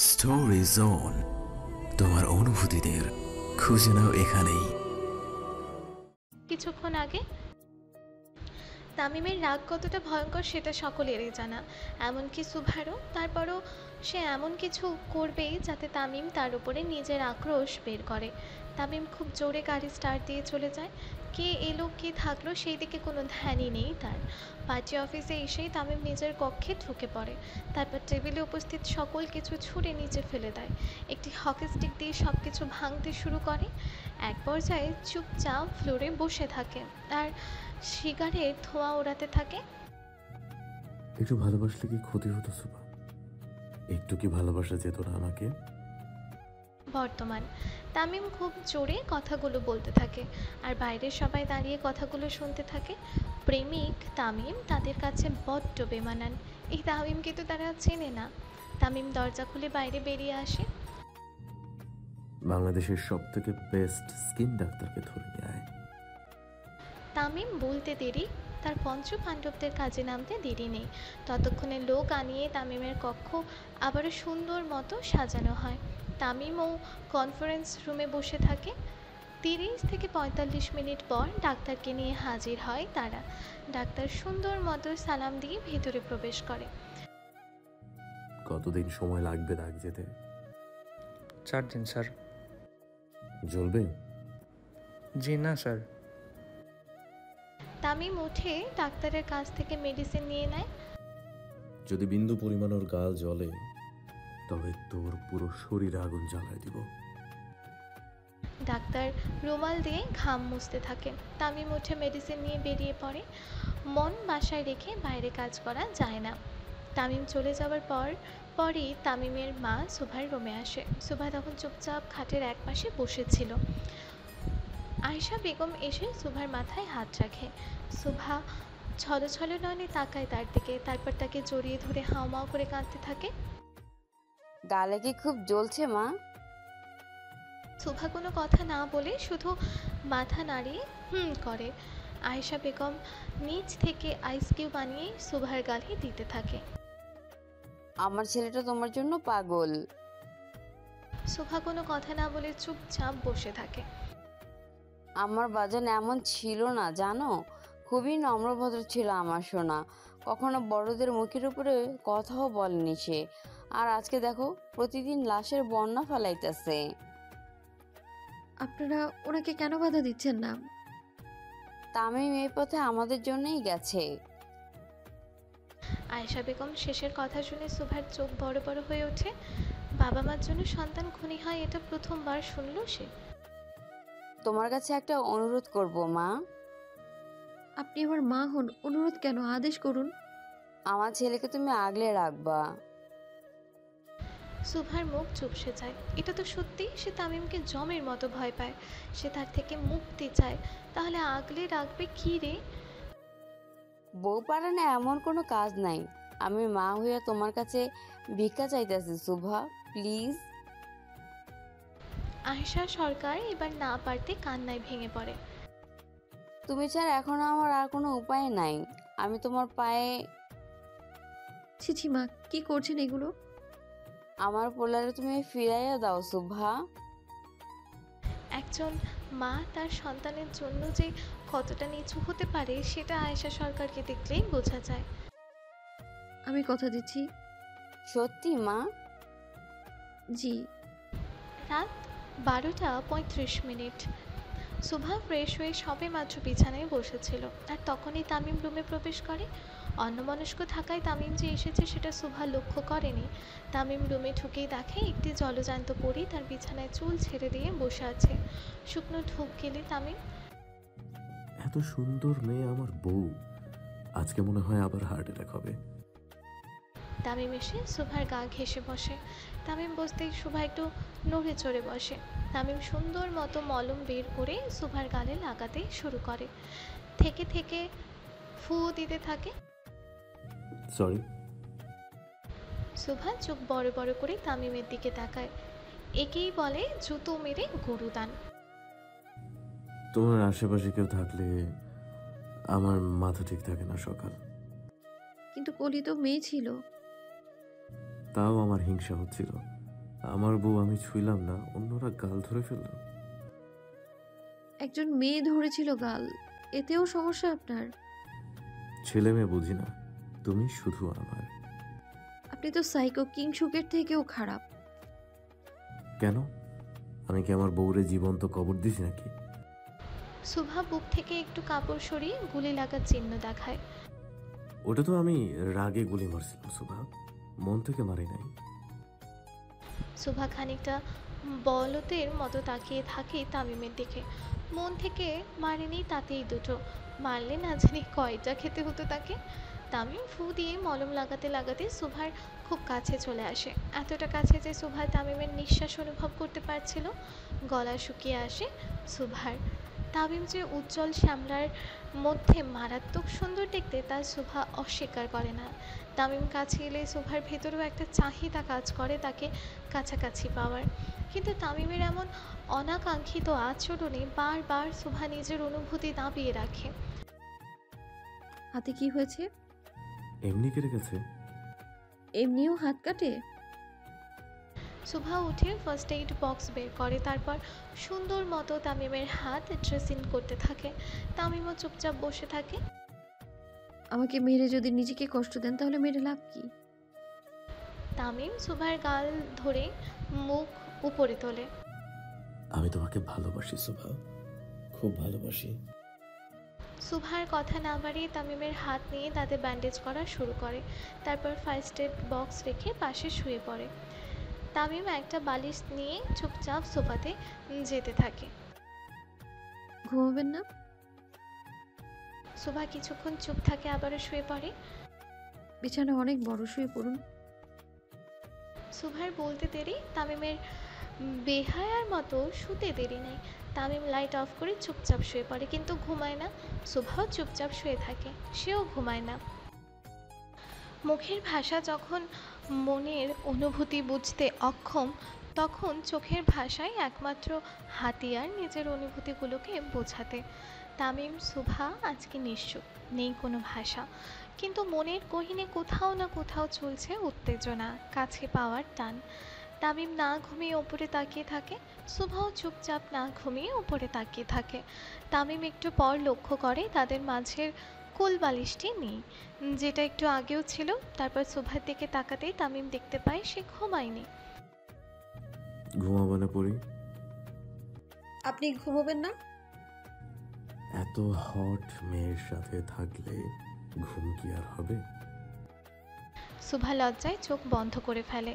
Story zone, তোমার অনুভূতিদের খুঁজে নাও এখানেই। কিছুক্ষণ আগে তামিমের রাগ কতটা ভয়ঙ্কর সেটা সকলেরই জানা, এমনকি সুভারও। তারপরও সে এমন কিছু করবেই যাতে তামিম তার উপরে নিজের আক্রোশ বের করে। তামিম খুব জোরে গাড়ি স্টার্ট দিয়ে চলে যায়। কে এলো কে থাকলো সেই দিকে কোনো ধ্যানই নেই তার। পার্টি অফিসে এসেই তামিম নিজের কক্ষে ঢুকে পড়ে। তারপর টেবিলে উপস্থিত সকল কিছু ছুঁড়ে নিচে ফেলে দেয়। একটি হকি স্টিক দিয়ে সব কিছু ভাঙতে শুরু করে। এক পর্যায়ে চুপচাপ ফ্লোরে বসে থাকে আর সিগারেট ধোঁয়া ওড়াতে থাকে। একটু ভালোবাসলে কি ক্ষতি হতো সুভা? একটু কি ভালোবাসা যেত না আমাকে? বর্তমান তামিম খুব জোরে কথাগুলো বলতে থাকে আর বাইরের সবাই দাঁড়িয়ে কথাগুলো শুনতে থাকে। প্রেমিক তামিম তাদের কাছে বড্ড বেমানান। এই তামিমকে তো তারা চেনে না। তামিম দরজা খুলে বাইরে বেরিয়ে আসে। বাংলাদেশের সব থেকে বেস্ট স্কিন ডাক্তারকে ধরে নিয়ে আয়। তামিম বলতে দেরি, তার পঞ্চ পাণ্ডবদের কাজে নামতে দেরি নেই। ততক্ষণে লোক আনিয়ে তামিমের কক্ষ আবারও সুন্দর মতো সাজানো হয়। তামিমও কনফারেন্স রুমে বসে থাকে। 30 থেকে 45 মিনিট পর ডাক্তারকে নিয়ে হাজির হয় তারা। ডাক্তার সুন্দর মতো সালাম দিয়ে ভেতরে প্রবেশ করে। কতদিন সময় লাগবে দাগ যেতে? 4 দিন স্যার। জ্বলবে? জি না স্যার। তামিম উঠে ডাক্তারের কাছ থেকে মেডিসিন নিয়ে নেয়। যদি বিন্দু পরিমাণ ওর গাল জ্বলে তবে তোর পুরো শরীর আগুন জ্বালায় দিব। ডাক্তার রুমাল দিয়ে ঘাম মুছতে থাকে। তামিম উঠে মেডিসিন নিয়ে বেরিয়ে পড়ে। মন বাসায় রেখে বাইরে কাজ করা যায় না। তামিম চলে যাওয়ার পরই তামিমের মা সুভার রুমে আসে। সুভা তখন চুপচাপ খাটের এক পাশে বসেছিল। আয়েশা বেগম এসে সুভার মাথায় হাত রাখে। সুভা ছলছল নয়নে তাকায় তার দিকে, তারপর তাকে জড়িয়ে ধরে হাউমাউ করে কাঁদতে থাকে। গালে কি খুব জ্বলছে মা? সুভা কোনো কথা না বলে শুধু মাথা নাড়িয়ে করে। আয়েশা বেগম নিচ থেকে আইস কিউব বানিয়ে সুভার গালে দিতে থাকে। আমার ছেলেটা তোমার জন্য পাগল। সুভা কোনো কথা না বলে চুপচাপ বসে থাকে। আমার বাজান এমন ছিল না জানো, খুবই নম্রভদ্র ছিল আমার সোনা। কখনো বড়দের মুখের উপরে কথাও বলেনি সে। আর আজকে দেখো প্রতিদিন লাশের বন্যা ফেলাইতেছে। আপনারা ওনাকে কেন বাধা দিচ্ছেন না? তামিম এই পথে আমাদের জন্যই গেছে। আয়েশা বেগম শেষের কথা শুনে সুভার চোখ বড় বড় হয়ে ওঠে। বাবা মার জন্য সন্তান খুনি হয় এটা প্রথমবার শুনল সে। তোমার কাছে একটা অনুরোধ করব মা। আপনি আমার মা হন, অনুরোধ কেন, আদেশ করুন। আমার ছেলেকে তুমি আগলে রাখবা। সুভার মুখ চুপসে যায়। এটা তো সত্যি, সে তামিমকে জমের মতো ভয় পায়। সে তার থেকে মুক্তি চায়। তাহলে আগলে রাখবে কি রে? বউ পারে না এমন কোনো কাজ নাই। আমি মা হইয়া তোমার কাছে ভিক্ষা চাইতেছি সুভা, প্লিজ। আয়েশা সরকার এবার না পারতে কান্নায় ভেঙে পড়ে। তুমি ছাড়া এখন আমার আর কোনো উপায় নাই। আমি তোমার পায়ে। ছিছি মা, কি করছেন এগুলো? আমার পোলারে তুমি ফিরাইয়া দাও সুভা। একজন মা তার সন্তানের জন্য যে কতটা নিচু হতে পারে সেটা আয়েশা সরকারকে দেখলেই বোঝা যায়। আমি কথা দিচ্ছি। সত্যি মা? জি। রাত 12:35। সুভা ফ্রেশ হয়ে সবে মাত্র বিছানায় বসেছিল আর তখনই তামিম রুমে প্রবেশ করে। অন্যমনস্ক থাকায় তামিম যে এসেছে সেটা সুভা লক্ষ্য করেনি। তামিম রুমে ঢুকেই দেখে একটি জলজান্ত পরী তার বিছানায় চুল ছেড়ে দিয়ে বসে আছে। শুকনো ঢোক গেলে তামিম। এত সুন্দর মেয়ে আমার বউ, আজকে মনে হয় আবার হার্ট অ্যাটাক হবে। তামিম এসে সুভার গা ঘেঁষে বসে। তামিম বসতেই সুভা একটু নড়ে চড়ে বসে। তামিম সুন্দর মতো মলম বের করে সুভার গালে লাগাতে শুরু করে। থেকে থেকে ফু দিতে থাকে। সরি। সুভা চোখ বড় বড় করে তামিমের দিকে তাকায়। একেই বলে জুতো মেরে গরুদান। তোমার আশেপাশে কেউ থাকলে আমার মাথা ঠিক থাকে না সকাল। কিন্তু কলি তো মেয়ে ছিল। তাও আমার হিংসা হচ্ছিল। আমার বউ আমি ছুঁইলাম না, অন্যরা গাল ধরে ফেলল। একজন মেয়ে ধরেছিল গাল, এতেও সমস্যা আপনার? ছেলে মেয়ে বুঝি না, তুমি শুধু আমার। আপনি তো সাইকো কিংসুকের থেকেও খারাপ। কেন? আমি কি আমার বউরে জীবন্ত কবর দিছি নাকি? শুভা বুক থেকে একটু কাপড় সরিয়ে গুলি লাগার চিহ্ন দেখায়। ওটা তো আমি রাগে গুলি মারছিলাম সুভা, মন থেকে মারি নাই। শুভা খানিকটা বলতের মতো তাকিয়ে থাকে তামিমের দিকে। মন থেকে মারেনি তাতেই দুটো, মারলে না জানি কয়টা খেতে হতো তাকে। তামিম ফু দিয়ে মলম লাগাতে লাগাতে শুভার খুব কাছে চলে আসে, এতটা কাছে যে শুভা তামিমের নিঃশ্বাস অনুভব করতে পারছিল। গলা শুকিয়ে আসে শুভার। তামিম যে উজ্জ্বল শ্যামলার মধ্যে মারাত্মক সুন্দর দেখতে তা শুভা অস্বীকার করে না। তামিম কাছে এলে শুভার ভেতরেও একটা চাহিদা কাজ করে তাকে কাছাকাছি পাওয়ার, কিন্তু তামিমের এমন অনাকাঙ্ক্ষিত আচরণে বারবার শুভা নিজের অনুভূতি দাবিয়ে রাখে। হাতে কি হয়েছে? এমনি কেটে গেছে। এমনিও হাত কাটে? শুভা উঠে ফার্স্ট এইড বক্স বের করে, তারপর সুন্দর মতো তামিমের হাত ড্রেসিং করতে থাকে। তামিমও চুপচাপ বসে থাকে। আমাকে মেরে যদি নিজেকে কষ্ট দেন তাহলে মেরে লাভ কি? তামিম শুভার গাল ধরে মুখ উপরে তোলে। আমি তোমাকে ভালোবাসি সুভা, খুব ভালোবাসি। শুভার কথা না বাড়িয়ে তামিমের হাত নিয়ে তাতে ব্যান্ডেজ করা শুরু করে, তারপর ফার্স্ট এড বক্স রেখে পাশে শুয়ে পড়ে। তামিম একটা বালিশ নিয়ে চুপচাপ সোফাতে যেতে থাকে। ঘুমাবেন না? শুভা কিছুক্ষণ চুপ থাকে, আবারও শুয়ে পড়ে। বিছানা অনেক বড়, শুয়ে পড়ুন। শুভার বলতে দেরি, তামিমের বেহায়ার মতো শুতে দেরি নেই। তামিম লাইট অফ করে চুপচাপ শুয়ে পড়ে, কিন্তু ঘুমায় না। শুভাও চুপচাপ শুয়ে থাকে, সেও ঘুমায় না। মুখের ভাষা যখন মনের অনুভূতি বুঝতে অক্ষম, তখন চোখের ভাষাই একমাত্র হাতিয়ার নিজের অনুভূতিগুলোকে বোঝাতে। তামিম শুভা আজকে নিশ্চুপ, নেই কোনো ভাষা, কিন্তু মনের গহীনে কোথাও না কোথাও চলছে উত্তেজনা, কাছে পাওয়ার টান। তামিম না ঘুমিয়ে ওপরে তাকিয়ে থাকে, শুভাও চুপচাপ না ঘুমিয়ে ওপরে তাকিয়ে থাকে। তামিম একটু পর লক্ষ্য করে তাদের মাঝের কোল বালিশটি নেই, যেটা একটু আগেও ছিল। তারপর শুভার দিকে তাকাতেই তামিম দেখতে পায় সে ঘুমায়নি। ঘুমাবো না পড়ি? আপনি ঘুমাবেন না? এত হট মেয়ের সাথে থাকলে ঘুম কি আর হবে? শুভা লজ্জায় চোখ বন্ধ করে ফেলে।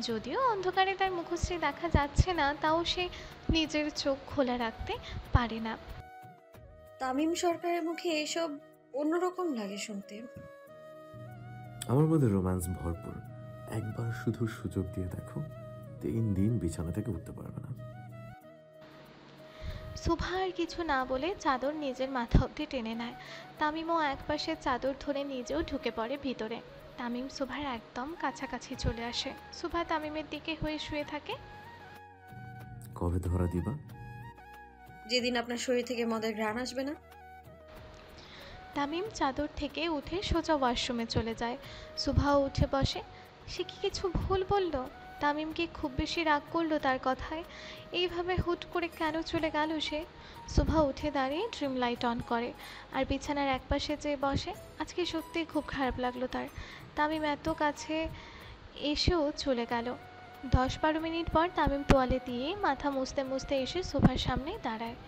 যদিও অন্ধকারে তার মুখশ্রী দেখা যাচ্ছে না, তাও সে নিজের চোখ খোলা রাখতে পারে না। তামিম সরকারের মুখে এসব অন্যরকম লাগে শুনতে। আমার মধ্যে রোম্যান্স ভরপুর, একবার শুধু সুযোগ দিয়ে দেখো, 3 দিন বিছানা থেকে উঠতে পারবে না। শুভা আর কিছু না বলে চাদর নিজের মাথা অবধি টেনে নেয়। তামিমও একপাশে চাদর ধরে নিজেও ঢুকে পড়ে ভিতরে। তামিম শুভার একদম কাছাকাছি চলে আসে। শুভা তামিমের দিকে হয়ে শুয়ে থাকে। কবে ধরা দিবা? যেদিন আপনার শরীর থেকে মদের ঘ্রাণ আসবে না। তামিম চাদর থেকে উঠে সোজা ওয়াশরুমে চলে যায়। শুভাও উঠে বসে। সে কি কিছু ভুল বলল? তামিম কি খুব বেশি রাগ করলো তার কথায়? এইভাবে হুট করে কেন চলে গেল সে? শুভা উঠে দাঁড়িয়ে ড্রিম লাইট অন করে আর বিছানার একপাশে যেয়ে বসে। আজকে সত্যিই খুব খারাপ লাগলো তার। তামিম এত কাছে এসেও চলে গেল। 10-12 মিনিট পর তামিম তোয়ালে দিয়ে মাথা মুছতে মুছতে এসে সোফার সামনে দাঁড়ায়।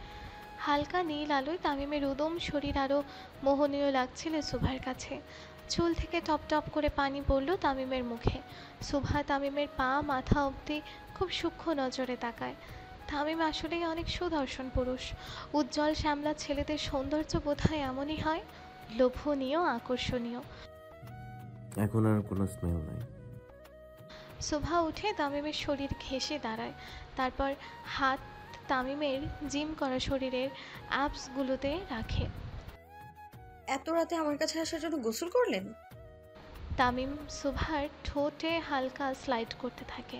হালকা নীল আলোয় তামিমের উদম শরীর আরও মোহনীয় লাগছিল শুভার কাছে। চুল থেকে টপ টপ করে পানি পড়ল তামিমের মুখে। শুভা তামিমের পা মাথা অবধি খুব সূক্ষ্ম নজরে তাকায়। তামিম আসলেই অনেক সুদর্শন পুরুষ। উজ্জ্বল শ্যামলা ছেলেদের সৌন্দর্য বোধহয় এমনই হয়, লোভনীয়, আকর্ষণীয়। এখন আর কোনো স্মেল নাই। শুভা উঠে তামিমের শরীর ঘেঁষে দাঁড়ায়, তারপর হাত তামিমের জিম করা শরীরের অ্যাপসগুলোতে রাখে। এত রাতে আমার কাছে আসার জন্য গোসল করলেন? তামিম শুভার ঠোঁটে হালকা স্লাইড করতে থাকে।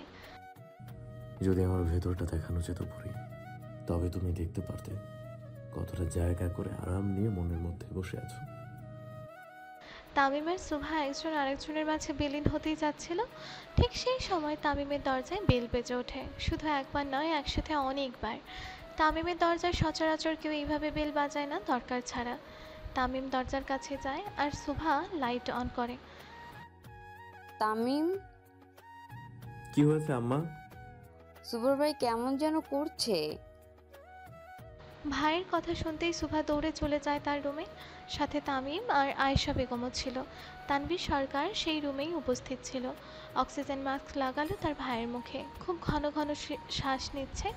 যদি আমার ভেতরটা দেখানো যেত পড়ি, তবে তুমি দেখতে পারতে কতটা জায়গা করে আরাম নিয়ে মনের মধ্যে বসে আছো। তামিম আর সুভা একজন আরেকজনের মাঝে বিলীন হতেই যাচ্ছিল। ঠিক সেই সময় তামিমের দরজায় বেল বেজে ওঠে। শুধু একবার নয়, একসাথে অনেকবার। তামিমের দরজায় সচরাচর কেউ এইভাবে বেল বাজায় না দরকার ছাড়া। তামিম দরজার কাছে যায় আর সুভা লাইট অন করে। তামিম, কি হয়েছে আম্মা? সুপার ভাই কেমন যেন করছে। ভাইয়ের কথা শুনতেই সুভা দৌড়ে চলে যায় তার রুমে। সাথে তামিম আর আয়েশা বেগমও ছিল। তানভীর সরকার সেই রুমেই উপস্থিত ছিল। অক্সিজেন মাস্ক লাগালো তার ভাইয়ের মুখে। খুব ঘন ঘন শ্বাস নিচ্ছে।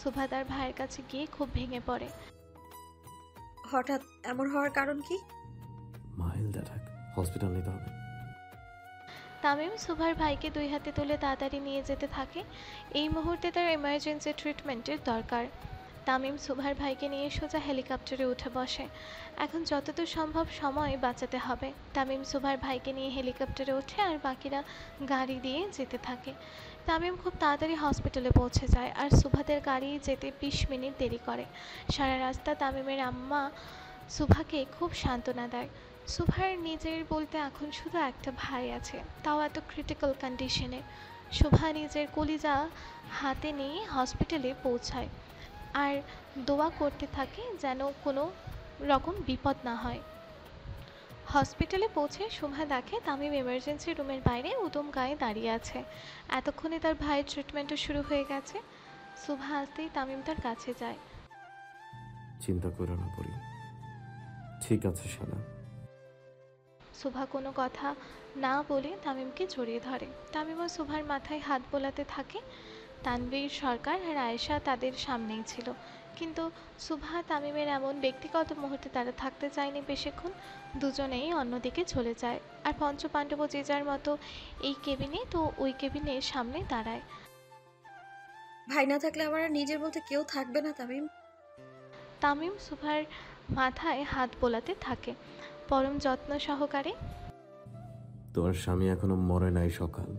সুভা তার ভাইয়ের কাছে গিয়ে খুব ভেঙে পড়ে। হঠাৎ এমন হওয়ার কারণ কি? মাইল্ড অ্যাটাক, হসপিটাল নিতে হবে। তামিম সুভার ভাইকে দুই হাতে তুলে তাড়াতাড়ি নিয়ে যেতে থাকে। এই মুহূর্তে তার এমার্জেন্সি ট্রিটমেন্টের দরকার। তামিম সুভার ভাইকে নিয়ে সোজা হেলিকপ্টারে উঠে বসে। এখন যতদূর সম্ভব সময় বাঁচাতে হবে। তামিম সুভার ভাইকে নিয়ে হেলিকপ্টারে ওঠে আর বাকিরা গাড়ি দিয়ে যেতে থাকে। তামিম খুব তাড়াতাড়ি হসপিটালে পৌঁছে যায় আর সুভাদের গাড়ি যেতে 20 মিনিট দেরি করে। সারা রাস্তা তামিমের আম্মা সুভাকে খুব সান্ত্বনা দেয়। সুভার নিজের বলতে এখন শুধু একটা ভাই আছে, তাও এত ক্রিটিক্যাল কন্ডিশনে। সুভা নিজের কলিজা হাতে নিয়ে হসপিটালে পৌঁছায় আর দোয়া করতে থাকে যেন কোনো রকম বিপদ না হয়। হসপিটালে পৌঁছে সুভা দেখে তামিম এমার্জেন্সি রুমের বাইরে উদম গায়ে দাঁড়িয়ে আছে। এতক্ষণে তার ভাইয়ের ট্রিটমেন্টও শুরু হয়ে গেছে। সুভা আসতেই তামিম তার কাছে যায়। চিন্তা করো না পরি, ঠিক আছে শালা। সুভা কোনো কথা না বলে তামিমকে জড়িয়ে ধরে। তামিম ও সুভার মাথায় হাত বোলাতে থাকে। তানভীর সরকার আর আয়েশা তাদের সামনেই ছিল, কিন্তু সুভা তামিমের এমন ব্যক্তিগত মুহূর্তে তারা থাকতে চায়নি বেশিক্ষণ। দুজনেই অন্যদিকে চলে যায় আর পঞ্চপাণ্ডব যে যার মতো এই কেবিনে তো ওই কেবিনের সামনে দাঁড়ায়। ভাই না থাকলে আমার আর নিজের বলতে কেউ থাকবে না তামিম। তামিম সুভার মাথায় হাত বোলাতে থাকে পরম যত্ন সহকারে। তোমার স্বামী এখনো মরে নাই সকাল,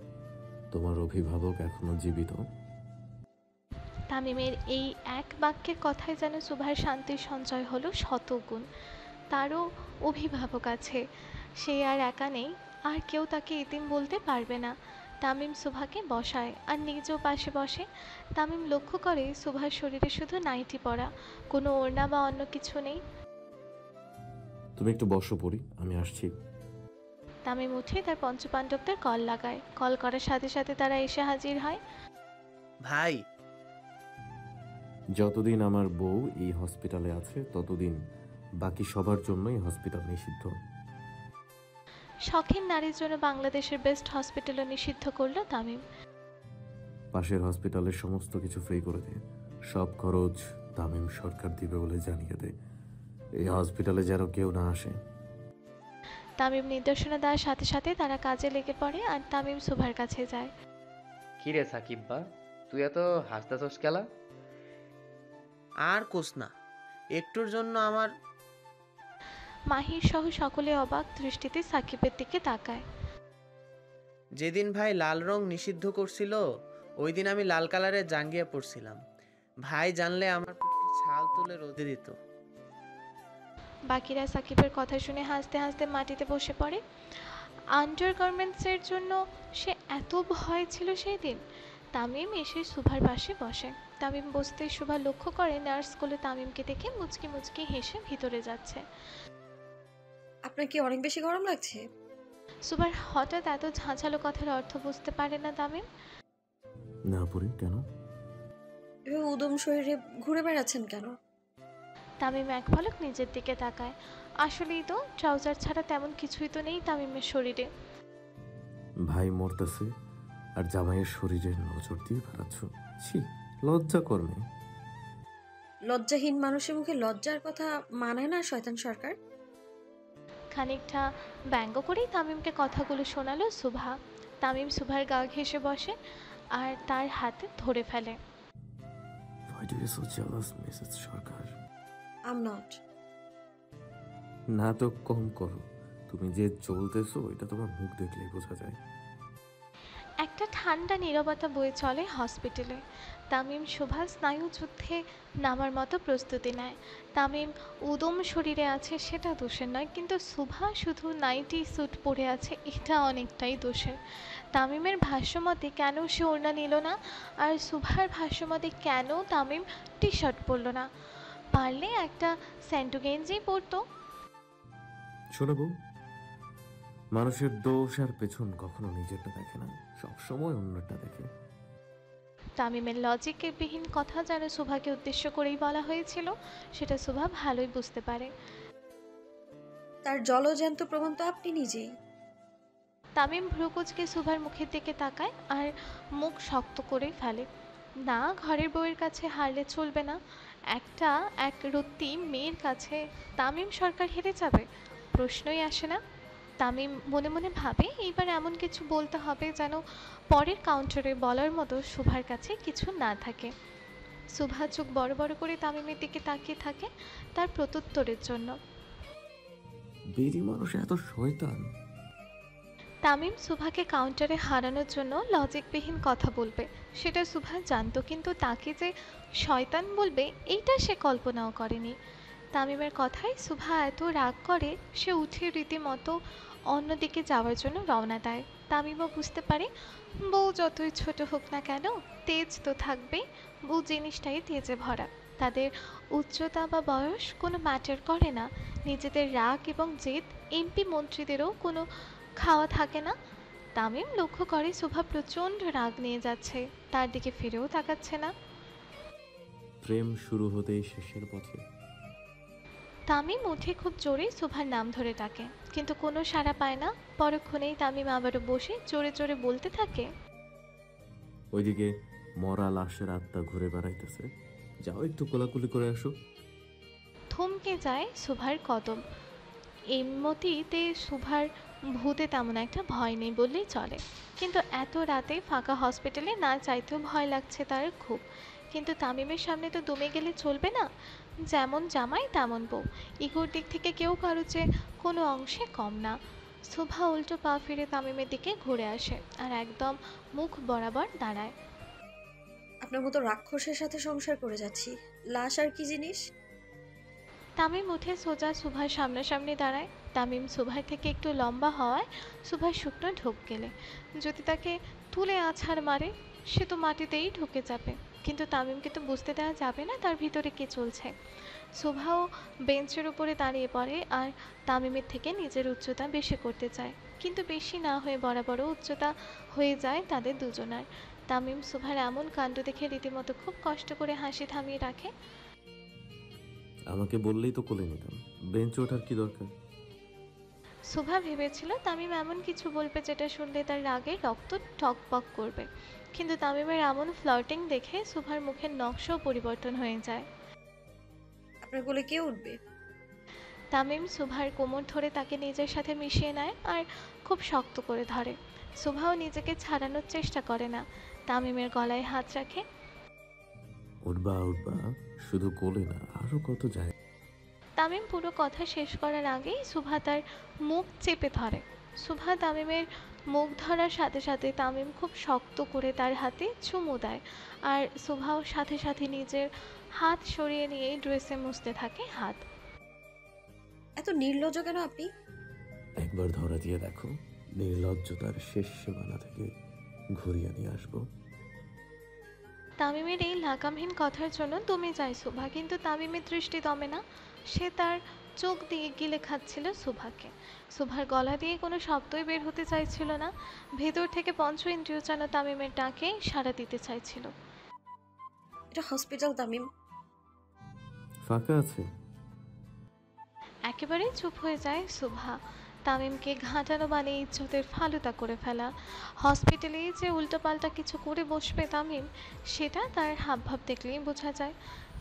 তোমার অভিভাবক এখনো জীবিত। তামিমের এই এক বাক্যের কথায় যেন সুভার শান্তির সঞ্চয় হলো শতগুণ। তারও অভিভাবক আছে, সে আর একা নেই, আর কেউ তাকে এতিম বলতে পারবে না। তামিম সুভাকে বসায় আর নিজেও পাশে বসে। তামিম লক্ষ্য করে সুভার শরীরে শুধু নাইটি পরা, কোনো ওড়না বা অন্য কিছু নেই। তুমি একটু বসো পরি, আমি আসছি। তামিম উঠে তার পঞ্চপাণ্ডবদের কল লাগায়। কল করার সাথে সাথে তারা এসে হাজির হয়। ভাই, যতদিন আমার বউ এই হসপিটালে আছে ততদিন বাকি সবার জন্যই হসপিটাল নিষিদ্ধ। শখের নারীর জন্য বাংলাদেশের বেস্ট হসপিটালও নিষিদ্ধ করলো তামিম। পাশের হসপিটালের সমস্ত কিছু ফ্রি করে দেয়, সব খরচ তামিম সরকার দিবে বলে জানিয়ে দেয়। এই হসপিটালে যেন কেউ না আসে। তামিম নির্দেশনা দেওয়ার সাথে সাথে তারা কাজে লেগে পড়ে আর তামিম সুভার কাছে যায়। কি রে সাকিব্বা, তুই এত হাসতেছস কেলা? আর কোস না, একটুর জন্য আমার মাহির সহ সকলে অবাক দৃষ্টিতে সাকিবের দিকে তাকায়। যেদিন ভাই লাল রং নিষিদ্ধ করছিল ওই দিন আমি লাল কালারের জাঙ্গিয়া পরছিলাম। ভাই জানলে আমার পিঠে ছাল তুলে রোদে দিত। বাকিরা সাকিবের কথা শুনে হাসতে হাসতে মাটিতে বসে পড়ে। আন্ডারগার্মেন্টসের জন্য সে এত ভয় ছিল সেই দিন। তামিম এসে সুভার পাশে বসে। তামিম বসতেই সুভা লক্ষ্য করে নার্স কোলে তামিমকে দেখে মুচকি মুচকি হেসে ভিতরে যাচ্ছে। আপনার কি অনেক বেশি গরম লাগছে? সুভার হঠাৎ এত ঝাঁঝালো কথার অর্থ বুঝতে পারে না তামিম। না পরি, কেন? এভাবে উদম শরীরে ঘুরে বেড়াচ্ছেন কেন? তামিম এক পলক নিজের দিকে তাকায়। আসলেই তো ট্রাউজার ছাড়া তেমন কিছুই তো নেই তামিমের শরীরে। ভাই মরতেছে আর জামাইয়ের শরীরে নজর দিয়ে বেড়াচ্ছ, ছি, লজ্জা কর্মে। লজ্জাহীন মানুষের মুখে লজ্জার কথা মানায় না শয়তান সরকার। খানিকটা ব্যঙ্গ করেই তামিমকে কথাগুলো শোনালো সুভা। তামিম সুভার গা ঘেঁষে বসে আর তার হাতে ধরে ফেলে। Why do you so jealous, Mrs. Sarkar? I'm not. না তো কম করো, তুমি যে চলতেছো এটা তোমার মুখ দেখলেই বোঝা যায়। একটা ঠান্ডা নীরবতা বয়ে চলে হসপিটালে। তামিম শোভা স্নায়ুযুদ্ধে নামার মতো প্রস্তুতি নেয়। তামিম উদম শরীরে আছে সেটা দোষের নয়, কিন্তু শোভা শুধু নাইটি স্যুট পরে আছে এটা অনেকটাই দোষের। তামিমের ভাষ্যমতে কেন সে ওড়না নিল না, আর শোভার ভাষ্যমতে কেন তামিম টি শার্ট পরল না, পারলে একটা স্যান্ডো গেঞ্জি পরতো। শোনাবো, মানুষের দোষ আর পেছন কখনো নিজেরটা দেখে না, সবসময় অন্যটা দেখে। তামিমের লজিকের বিহীন কথা যেন শোভাকে উদ্দেশ্য করেই বলা হয়েছিল, সেটা শোভা ভালোই বুঝতে পারে। তার জলজ্যান্ত প্রমাণ তো আপনি নিজেই। তামিম ভ্রুকুচকে শোভার মুখের দিকে তাকায় আর মুখ শক্ত করে ফেলে। না, ঘরের বউয়ের কাছে হারলে চলবে না। এক রত্তি মেয়ের কাছে তামিম সরকার হেরে যাবে, প্রশ্নই আসে না। তামিম মনে মনে ভাবে এইবার এমন কিছু বলতে হবে যেন পরের কাউন্টারে বলার মতো শোভার কাছে কিছু না থাকে। শোভা চোখ বড় বড় করে তামিমের দিকে তাকিয়ে থাকে তার প্রত্যুত্তরের জন্য। বেরি মানুষ এত শয়তান। তামিম শোভাকে কাউন্টারে হারানোর জন্য লজিকবিহীন কথা বলবে সেটা শোভা জানতো, কিন্তু তাকে যে শয়তান বলবে এইটা সে কল্পনাও করেনি। তামিমের কথায় শোভা এত রাগ করে সে উঠে রীতিমতো অন্যদিকে যাওয়ার জন্য রওনা দেয়। তামিমও বুঝতে পারে বউ যতই ছোট হোক না কেন তেজ তো থাকবেই, বউ জিনিসটাই তেজে ভরা। তাদের উচ্চতা বা বয়স কোনো ম্যাটার করে না, নিজেদের রাগ এবং জেদ এমপি মন্ত্রীদেরও কোনো খাওয়া থাকে না। তামিম লক্ষ্য করে শোভা প্রচণ্ড রাগ নিয়ে যাচ্ছে, তার দিকে ফিরেও তাকাচ্ছে না। প্রেম শুরু হতেই শেষের পথে। তামিম উঠে খুব জোরে শোভার নাম ধরে ডাকে, কিন্তু কোনো সাড়া পায় না। পরক্ষণেই তামিম আবারও বসে জোরে জোরে বলতে থাকে, ওইদিকে মরা লাশের আত্মা ঘুরে বেড়াইতেছে, যাও একটু কোলাকুলি করে আসো। থমকে যায় শোভার কদম। এমতিতে শোভার ভূতে তেমন একটা ভয় নেই বললেই চলে, কিন্তু এত রাতে ফাঁকা হসপিটালে না চাইতেও ভয় লাগছে তার খুব। কিন্তু তামিমের সামনে তো দমে গেলে চলবে না, যেমন জামাই তেমন বউ, ইগোর দিক থেকে কেউ কারো চেয়ে কোনো অংশে কম না। শোভা উল্টো পা ফিরে তামিমের দিকে ঘুরে আসে আর একদম মুখ বরাবর দাঁড়ায়। আপনার মতো রাক্ষসের সাথে সংসার করে যাচ্ছি, লাশ আর কি জিনিস? তামিম উঠে সোজা সুভার সামনাসামনি দাঁড়ায়। তামিম সুভার থেকে একটু লম্বা হওয়ায় সুভার শুকনো ঢোক গেলে যদি তাকে তুলে আছাড় মারে সে তো মাটিতেই ঢুকে যাবে, কিন্তু তামিমকে তো বুঝতে দেওয়া যাবে না তার ভিতরে কি চলছে। সুভাও বেঞ্চের উপরে দাঁড়িয়ে পড়ে আর তামিমের থেকে নিজের উচ্চতা বেশি করতে চায়, কিন্তু বেশি না হয়ে বরাবরও উচ্চতা হয়ে যায় তাদের দুজনার। তামিম সুভার এমন কাণ্ড দেখে রীতিমতো খুব কষ্ট করে হাসি থামিয়ে রাখে। আমাকে বললেই তো কোলে নিতাম, বেঞ্চে ওঠার কি দরকার? সুভা ভেবেছিল তামিম এমন কিছু বলবে যেটা শুনলে তার রাগে রক্ত টকবক করবে, কিন্তু তামিমের এমন ফ্লার্টিং দেখে সুভার মুখের নকশাও পরিবর্তন হয়ে যায়। আপনার কোলে কে উঠবে? তামিম সুভার কোমর ধরে তাকে নিজের সাথে মিশিয়ে নেয় আর খুব শক্ত করে ধরে। সুভাও নিজেকে ছাড়ানোর চেষ্টা করে না, তামিমের গলায় হাত রাখে। উঠবা উঠবা, শুধু কোলে না, আরো কত যায়। তামিম পুরো কথা শেষ করার আগেই সুভা তার মুখ চেপে ধরে। সুভা তামিমের মুখ ধরার সাথে সাথে তামিম খুব শক্ত করে তার হাতে চুমু দেয়, আর সুভাও সাথে সাথে নিজের হাত সরিয়ে নিয়ে ড্রেসে মুছতে থাকে হাত। এত নির্লজ্জ কেন আপনি? একবার ধরা দিয়ে দেখো, নির্লজ্জতার শেষ সীমানা থেকে ঘুরিয়ে নিয়ে আসবো। তামিমের এই লাগামহীন কথার জন্য দমে যায় সুভা, কিন্তু তামিমের দৃষ্টি দমে না, সে তার চোখ দিয়ে গিলে খাচ্ছিল সুভাকে। সুভার গলা দিয়ে কোনো শব্দই বের হতে চাইছিল না, ভেতর থেকে পঞ্চ ইন্দ্রিয় যেন তামিমের ডাকে সাড়া দিতে চাইছিল। এটা হসপিটাল তামিম। ফাঁকা আছে। একেবারে চুপ হয়ে যায় সুভা। তামিমকে ঘাঁটানো বানিয়ে ইজ্জতের ফালুতা করে ফেলা। হসপিটালে যে উল্টোপাল্টা কিছু করে বসবে তামিম, সেটা তার হাবভাব দেখলেই বোঝা যায়।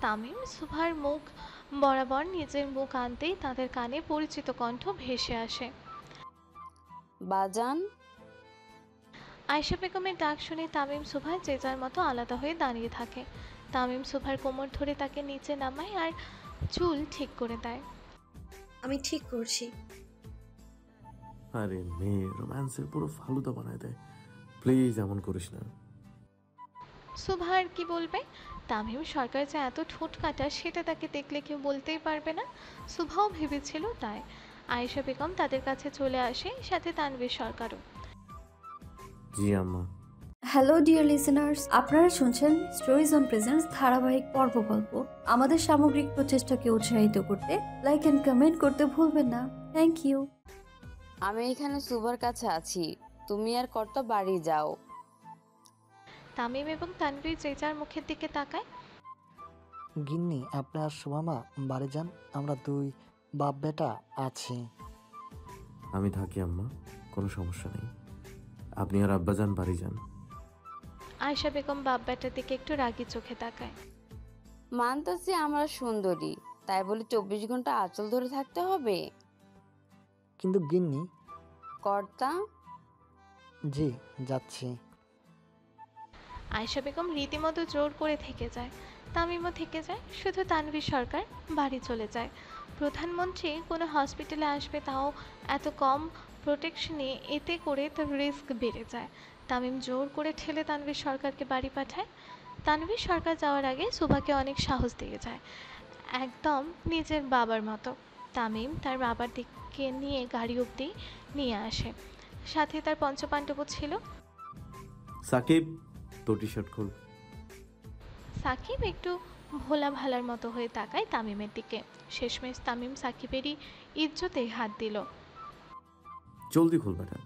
তামিম সুভার মুখ বরাবর নিজের মুখ আনতেই তাদের কানে পরিচিত কণ্ঠ ভেসে আসে। বাজান। আয়েশা বেগমের ডাক শুনে তামিম সুভা যে যার মতো আলাদা হয়ে দাঁড়িয়ে থাকে। তামিম সুভার কোমর ধরে তাকে নিচে নামায় আর চুল ঠিক করে দেয়। আমি ঠিক করছি। আরে মেয়ে রোম্যান্সের পুরো ফালুদা বানায় দেয়, প্লিজ এমন করিস না। শুভা আর কি বলবে? তামিম সরকার যে এত ঠোঁট কাটা সেটা তাকে দেখলে কেউ বলতেই পারবে না। শুভাও ভেবেছিল তাই। আয়েশা বেগম তাদের কাছে চলে আসে, সাথে তানভীর সরকারও। জি আম্মা। হ্যালো ডিয়ার লিসেনার্স, আপনারা শুনছেন স্টোরিজ অন প্রেজেন্টস ধারাবাহিক পর্ব গল্প। আমাদের সামগ্রিক প্রচেষ্টাকে উৎসাহিত করতে লাইক এন্ড কমেন্ট করতে ভুলবেন না। Thank you. আমি এখানে সুভার কাছে আছি, তুমি আর কর্তা বাড়ি যাও। তামিম এবং তানভীর যে যার মুখের দিকে তাকায়। গিন্নি, আপনি আর সুমামা বাড়ি যান, আমরা দুই বাপ বেটা আছি। আমি থাকি আম্মা, কোনো সমস্যা নেই। আপনি আর আব্বাজান বাড়ি যান। আয়েশা বেগম বাপ বেটার দিকে একটু রাগী চোখে তাকায়। মানতাছি আমরা সুন্দরী, তাই বলে 24 ঘন্টা আঁচল ধরে থাকতে হবে? কিন্তু গিন্নি। কর্তা। জি, যাচ্ছি। আয়েশা বেগম রীতিমতো জোর করে থেকে যায়, তামিমও থেকে যায়, শুধু তানভীর সরকার বাড়ি চলে যায়। প্রধানমন্ত্রী কোনো হসপিটালে আসবে, তাও এত কম প্রোটেকশনে, এতে করে তার রিস্ক বেড়ে যায়। তামিম জোর করে ঠেলে তানভীর সরকারকে বাড়ি পাঠায়। তানভীর সরকার যাওয়ার আগে শুভাকে অনেক সাহস দিয়ে যায়, একদম নিজের বাবার মতো। তামিম তার বাবার দিকে নিয়ে গাড়ি অবধি নিয়ে আসে, সাথে তার পঞ্চপাণ্ডবও ছিল। সাকিব, তোর টি শার্ট খোল। সাকিব একটু ভোলা ভালার মতো হয়ে তাকায় তামিমের দিকে। শেষমেশ তামিম সাকিবেরই ইজ্জতে হাত দিল। জলদি খোল বেটা,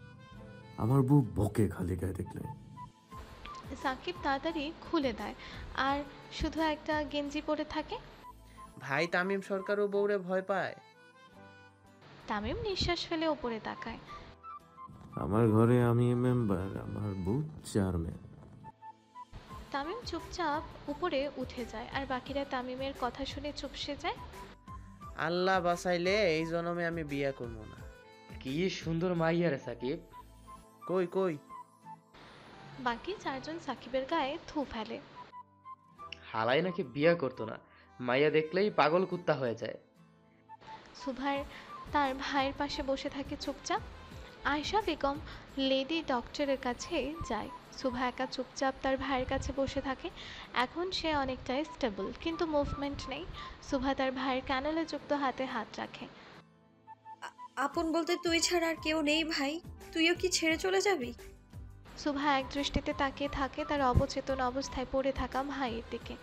আমার বুক বকে খালি গায়ে দেখলে। সাকিব তাড়াতাড়ি খুলে দেয়, আর শুধু একটা গেঞ্জি পরে থাকে। ভাই তামিম সরকারও বউরে ভয় পায়। তামিম নিঃশ্বাস ফেলে ওপরে তাকায়। আমার ঘরে আমি মেম্বার, আমার বউ চেয়ারম্যান। তামিম চুপচাপ উপরে উঠে যায়, আর বাকিরা তামিমের কথা শুনে চুপসে যায়। আল্লাহ বাঁচাইলে এই জন্মে আমি বিয়ে করবো না। কি সুন্দর মাইয়া রে সাকিব। কই কই? বাকি চারজন সাকিবের গায়ে থু ফেলে। হালাই নাকি বিয়ে করতো না, মাইয়া দেখলেই পাগল কুত্তা হয়ে যায়। সুভার তার ভাইয়ের পাশে বসে থাকে চুপচাপ। আয়েশা বেগম লেডি ডক্টরের কাছে যায়। সুভা একা চুপচাপ তার ভাইয়ের কাছে বসে থাকে। এখন সে অনেকটাই স্টেবল, কিন্তু মুভমেন্ট নেই। সুভা তার ভাইয়ের ক্যানেলে যুক্ত হাতে হাত রাখে। আপন বলতে তুই ছাড়া আর কেউ নেই ভাই, তুইও কি ছেড়ে চলে যাবি? সুভা এক দৃষ্টিতে তাকিয়ে থাকে তার অবচেতন অবস্থায় পড়ে থাকা ভাইয়ের দিকে।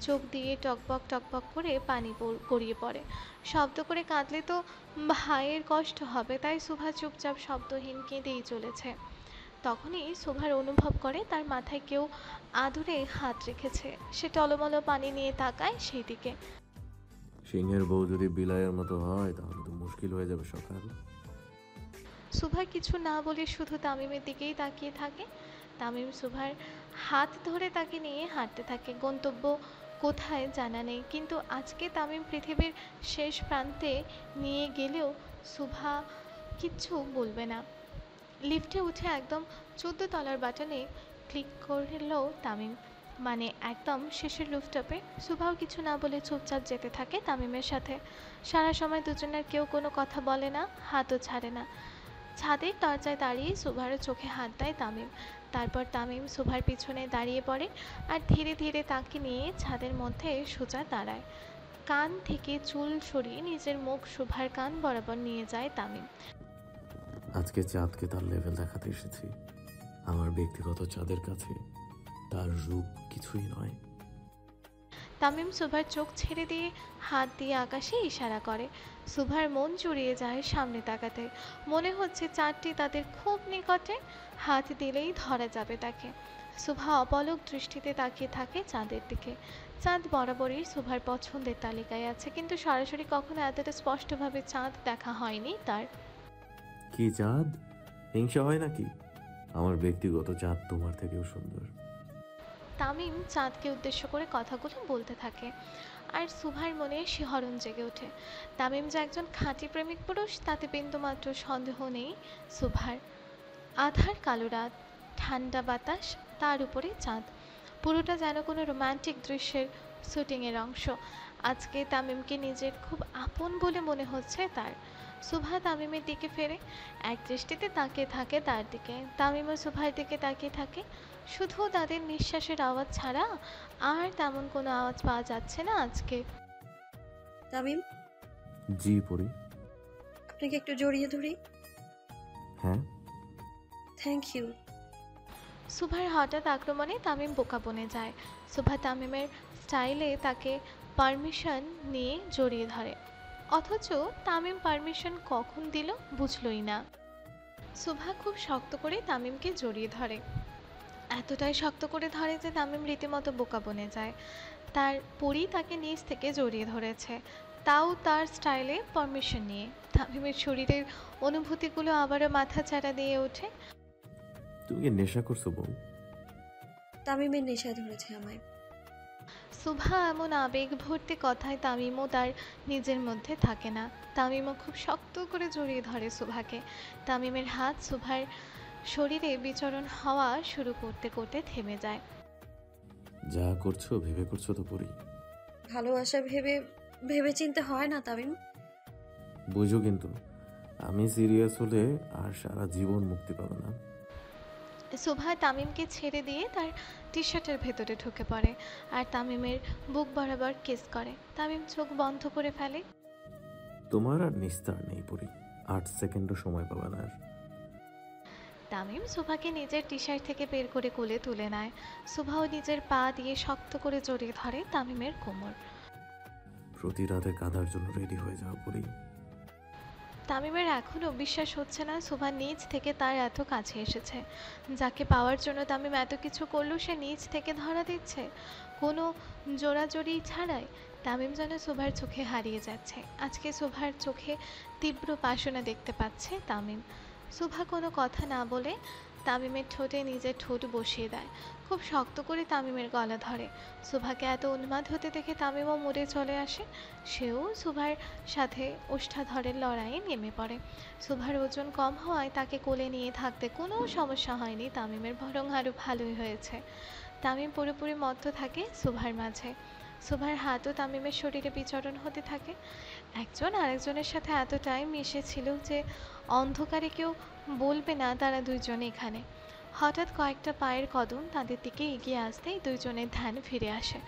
চোখ দিয়ে টকবক টকবক করে পানি গড়িয়ে পড়ে। শব্দ করে কাঁদলে তো ভাইয়ের কষ্ট হবে, তাই সুভা চুপচাপ শব্দহীন কেঁদেই চলেছে। তখনই সুভার অনুভব করে তার মাথায় কেউ আদুরে হাত রেখেছে। সে টলমলো পানি নিয়ে তাকায় সেই দিকে। সিংহের বউ যদি বিলাইয়ের মতো হয় তাহলে তো মুশকিল হয়ে যাবে সকাল। সুভা কিছু না বলে শুধু তামিমের দিকেই তাকিয়ে থাকে। তামিম সুভার হাত ধরে তাকে নিয়ে হাঁটতে থাকে। গন্তব্য কোথায় জানা নেই, কিন্তু আজকে তামিম পৃথিবীর শেষ প্রান্তে নিয়ে গেলেও সুভা কিচ্ছু বলবে না। লিফটে উঠে একদম 14 তলার বাটনে ক্লিক করলো তামিম, মানে একদম শেষের রুফটপে। সুভাও কিছু না বলে চুপচাপ যেতে থাকে তামিমের সাথে। সারা সময় দুজনের কেউ কোনো কথা বলে না, হাতও ছাড়ে না। ছাদের দরজায় দাঁড়িয়ে সুভার চোখে হাত দেয় তামিম। তারপর তামিম সুভার পিছনে দাঁড়িয়ে পড়ে আর ধীরে ধীরে তাকে নিয়ে ছাদের মধ্যে সোজা দাঁড়ায়। কান থেকে চুল সরিয়ে নিজের মুখ সুভার কান বরাবর নিয়ে যায় তামিম। আজকে চাঁদকে তার লেভেল দেখাতে এসেছি। আমার ব্যক্তিগত চাঁদের কাছে তার রূপ কিছুই নয়। তামিম সুভার চোখ ছেড়ে দিয়ে হাত দিয়ে আকাশে ইশারা করে। সুভার মন জুড়িয়ে যায় সামনে তাকাতে। মনে হচ্ছে চাঁদটি তাদের খুব নিকটে, হাত দিলেই ধরা যাবে তাকে। সুভা অপলক দৃষ্টিতে তাকিয়ে থাকে চাঁদের দিকে। চাঁদ বরাবরই সুভার পছন্দের তালিকায় আছে, কিন্তু সরাসরি কখনো এতটা স্পষ্টভাবে চাঁদ দেখা হয়নি তার। কি চাঁদ? হিংসা হয় নাকি? আমার ব্যক্তিগত চাঁদ তোমার থেকেও সুন্দর। তামিম চাঁদকে উদ্দেশ্য করে কথাগুলো বলতে থাকে, আর সুভার মনে শিহরণ জেগে ওঠে। তামিম যে একজন খাঁটি প্রেমিক পুরুষ তাতে বিন্দুমাত্র সন্দেহ নেই সুভার। আধার কালো রাত, ঠান্ডা বাতাস, তার উপরে চাঁদ, পুরোটা যেন কোনো রোম্যান্টিক দৃশ্যের শুটিংয়ের অংশ। আজকে তামিমকে নিজের খুব আপন বলে মনে হচ্ছে তার। সুভা তামিমের দিকে ফেরে, এক দৃষ্টিতে তাকিয়ে থাকে তার দিকে। তামিমও সুভার দিকে তাকিয়ে থাকে। শুধু তাদের নিঃশ্বাসের আওয়াজ ছাড়া আর তেমন কোনো আওয়াজ পাওয়া যাচ্ছে না আজকে। তামিম, জি পড়ি। আপনাকে একটু জড়িয়ে ধরি। হ্যাঁ, থ্যাংক ইউ। সুভার হঠাৎ আক্রমণে তামিম বোকা বনে যায়। সুভা তামিমের স্টাইলে তাকে পারমিশন নিয়ে জড়িয়ে ধরে, অথচ তামিম পারমিশন কখন দিল বুঝলই না। সুভা খুব শক্ত করে তামিমকে জড়িয়ে ধরে, এতটাই শক্ত করে ধরে যে তামিম রীতিমতো বোকা বনে যায়। তার পরই তাকে নিচ থেকে জড়িয়ে ধরেছে, তাও তার স্টাইলে পারমিশন নিয়ে। তামিমের শরীরের অনুভূতিগুলো আবারও মাথা চাড়া দিয়ে ওঠে। তুমি কি নেশা করছো বউ? তামিমের নেশা ধরেছে আমায়। সুভা এমন আবেগ ভর্তি কথায় তামিমও তার নিজের মধ্যে থাকে না। তামিমও খুব শক্ত করে জড়িয়ে ধরে সুভাকে। তামিমের হাত সুভার শরীরে বিচরণ হওয়া শুরু করতে করতে থেমে যায়। যা করছো ভেবে করছো তো পড়ি? ভালোবাসা ভেবে ভেবে চিনতে হয় না তামিম। বুঝো কিন্তু আমি সিরিয়াস হলে আর সারা জীবন মুক্তি পাবে না। সুভা তামিমকে ছেড়ে দিয়ে তার টি শার্টের ভেতরে ঢুকে পড়ে আর তামিমের বুক বরাবর কিস করে। তামিম চোখ বন্ধ করে ফেলে। তোমার আর নিস্তার নেই পড়ি, 8 সেকেন্ডও সময় পাবে না আর। তামিম সুভাকে নিজের টি শার্ট থেকে বের করে কোলে তুলে নেয়। সুভাও নিজের পা দিয়ে শক্ত করে জড়িয়ে ধরে তামিমের কোমর। প্রতি রাতে কাঁদার জন্য রেডি হয়ে যাও পড়ি। তামিমের এখনও বিশ্বাস হচ্ছে না সুভা নিজ থেকে তার এত কাছে এসেছে। যাকে পাওয়ার জন্য তামিম এত কিছু করলো সে নিজ থেকে ধরা দিচ্ছে, কোনো জোড়াজড়ি ছাড়াই। তামিম যেন সুভার চোখে হারিয়ে যাচ্ছে। আজকে সুভার চোখে তীব্র বাসনা দেখতে পাচ্ছে তামিম। সুভা কোনো কথা না বলে তামিমের ঠোঁটে নিজের ঠোঁট বসিয়ে দেয়, খুব শক্ত করে তামিমের গলা ধরে। সুভাকে এত উন্মাদ হতে দেখে তামিমও মুড়ে চলে আসে। সেও সুভার সাথে ওষ্ঠাধরের লড়াইয়ে নেমে পড়ে। সুভার ওজন কম হওয়ায় তাকে কোলে নিয়ে থাকতে কোনো সমস্যা হয়নি তামিমের, বরং আরও ভালোই হয়েছে। তামিম পুরোপুরি মত্ত থাকে সুভার মাঝে। সুভার হাতও তামিমের শরীরে বিচরণ হতে থাকে। একজন আরেকজনের সাথে এতটাই মিশেছিল যে অন্ধকারে কেউ বলবে না তারা দুইজন এখানে। হঠাৎ কয়েকটা পায়ের কদম তাদের দিকে এগিয়ে আসতেই দুইজনের ধ্যান ফিরে আসে।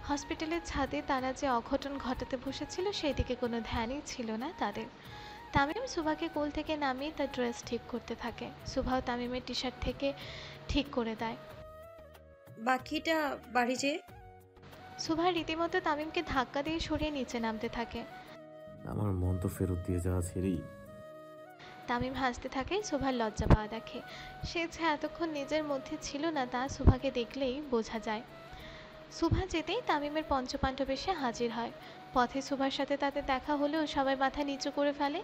হসপিটালের ছাদে তারা যে অঘটন ঘটাতে বসেছিল সেই দিকে কোনো ধ্যানই ছিল না তাদের। তামিম সুভাকে কোল থেকে নামিয়ে তার ড্রেস ঠিক করতে থাকে। সুভাও তামিমের টি শার্ট থেকে ঠিক করে দেয়। বাকিটা বাড়ি যেয়ে। সুভা রীতিমতো তামিমকে ধাক্কা দিয়ে সরিয়ে নিচে নামতে থাকে। আমার মন তো ফেরত দিয়ে যাওয়া ছেড়েই। তামিম হাসতে থাকে সুভার লজ্জা পাওয়া দেখে। সে যে এতক্ষণ নিজের মধ্যে ছিল না তা সুভাকে দেখলেই বোঝা যায়। সুভা যেতেই তামিমের পঞ্চপাণ্ডব এসে হাজির হয়। পথে সুভার সাথে তাদের দেখা হলেও সবাই মাথা নিচু করে ফেলে।